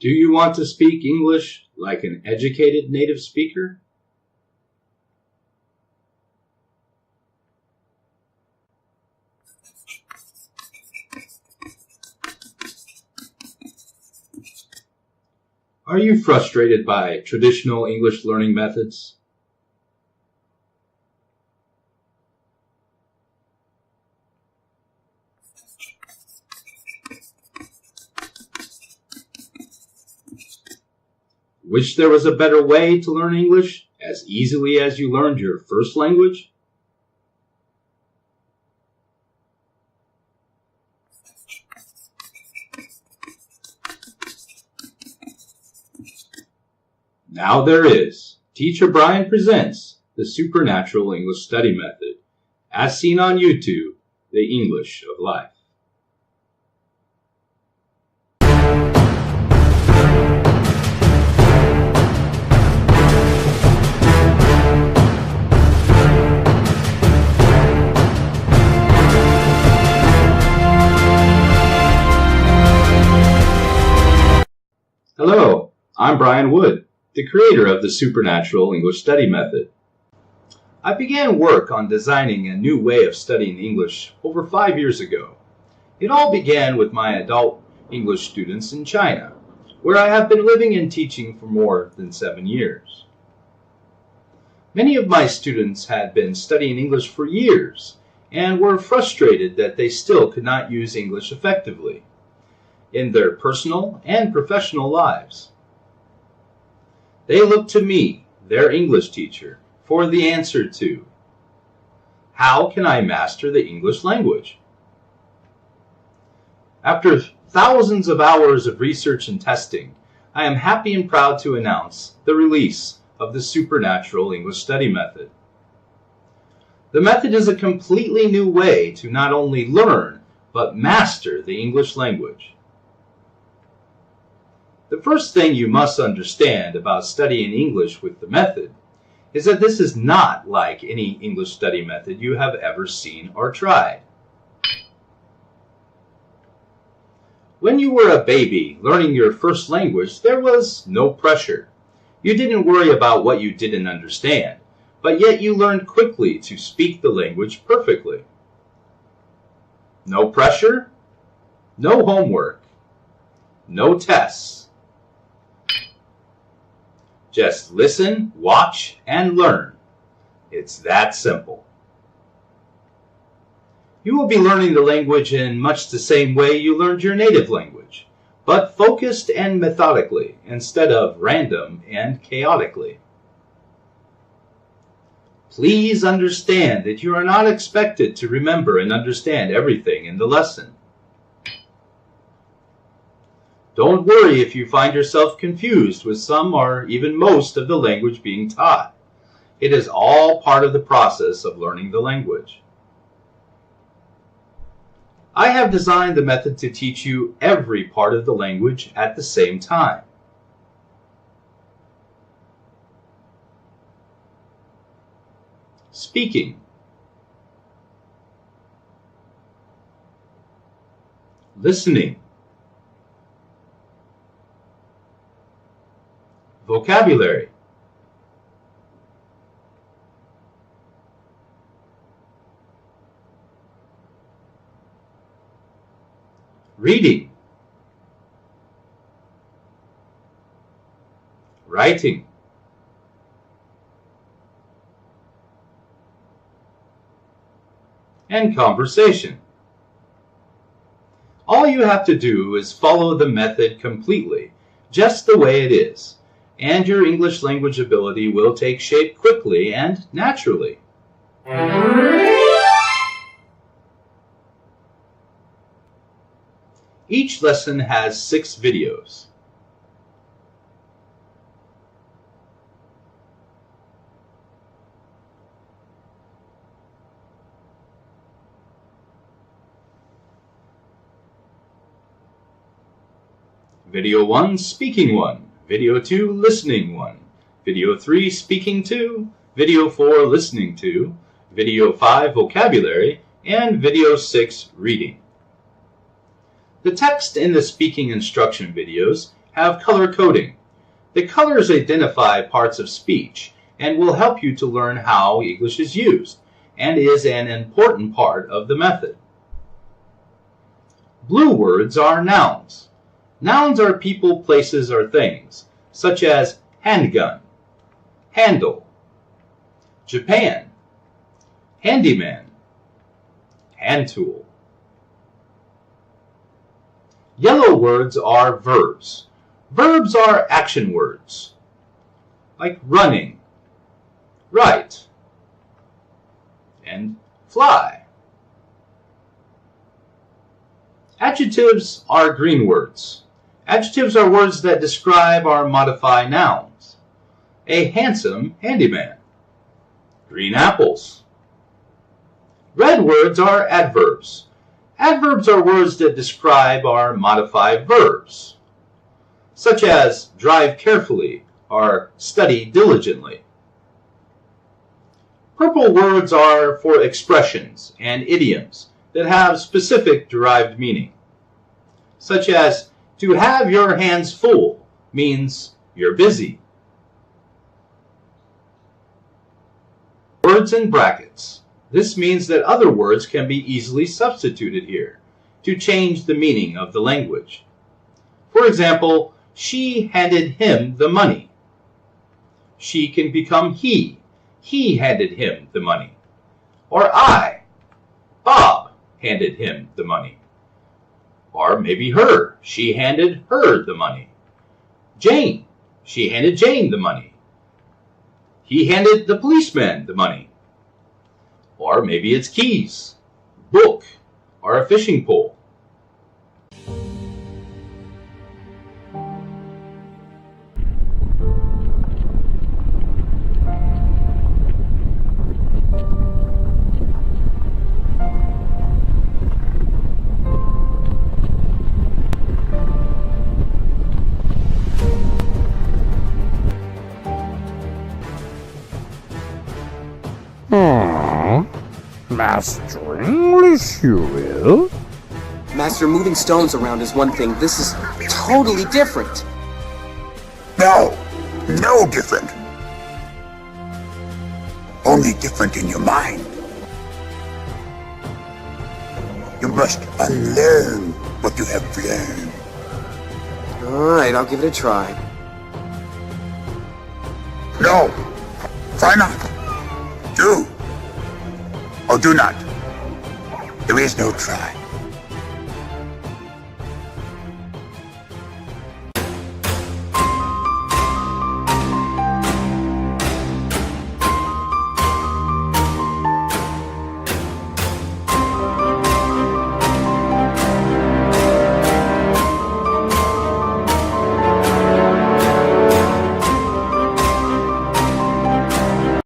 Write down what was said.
Do you want to speak English like an educated native speaker? Are you frustrated by traditional English learning methods? Wish there was a better way to learn English as easily as you learned your first language? Now there is. Teacher Brian presents the Supernatural English Study Method, as seen on YouTube, The English of Life. Hello, I'm Brian Wood, the creator of the Supernatural English Study Method. I began work on designing a new way of studying English over 5 years ago. It all began with my adult English students in China, where I have been living and teaching for more than 7 years. Many of my students had been studying English for years and were frustrated that they still could not use English effectively in their personal and professional lives. They looked to me, their English teacher, for the answer to, how can I master the English language? After thousands of hours of research and testing, I am happy and proud to announce the release of the Supernatural English Study Method. The method is a completely new way to not only learn, but master the English language. The first thing you must understand about studying English with the method is that this is not like any English study method you have ever seen or tried. When you were a baby learning your first language, there was no pressure. You didn't worry about what you didn't understand, but yet you learned quickly to speak the language perfectly. No pressure, no homework, no tests. Just listen, watch, and learn. It's that simple. You will be learning the language in much the same way you learned your native language, but focused and methodically instead of random and chaotically. Please understand that you are not expected to remember and understand everything in the lesson. Don't worry if you find yourself confused with some or even most of the language being taught. It is all part of the process of learning the language. I have designed the method to teach you every part of the language at the same time. Speaking, listening, vocabulary, reading, writing, and conversation. All you have to do is follow the method completely, just the way it is, and your English language ability will take shape quickly and naturally. Each lesson has 6 videos. Video 1, Speaking 1. Video 2, Listening 1. Video 3, Speaking 2. Video 4, Listening 2. Video 5, Vocabulary. And Video 6, Reading. The text in the speaking instruction videos have color coding. The colors identify parts of speech and will help you to learn how English is used, and is an important part of the method. Blue words are nouns. Nouns are people, places, or things, such as handgun, handle, Japan, handyman, hand tool. Yellow words are verbs. Verbs are action words, like running, write, and fly. Adjectives are green words. Adjectives are words that describe or modify nouns. A handsome handyman. Green apples. Red words are adverbs. Adverbs are words that describe or modify verbs, such as drive carefully or study diligently. Purple words are for expressions and idioms that have specific derived meaning, such as to have your hands full means you're busy. Words in brackets. This means that other words can be easily substituted here to change the meaning of the language. For example, she handed him the money. She can become he. He handed him the money. Or I, Bob, handed him the money. Or maybe her. She handed her the money. Jane. She handed Jane the money. He handed the policeman the money. Or maybe it's keys, book, or a fishing pole. Master English, you will? Master, moving stones around is one thing. This is totally different. No, no different. Only different in your mind. You must unlearn what you have learned. All right, I'll give it a try. No, try not. Do or do not. There is no try.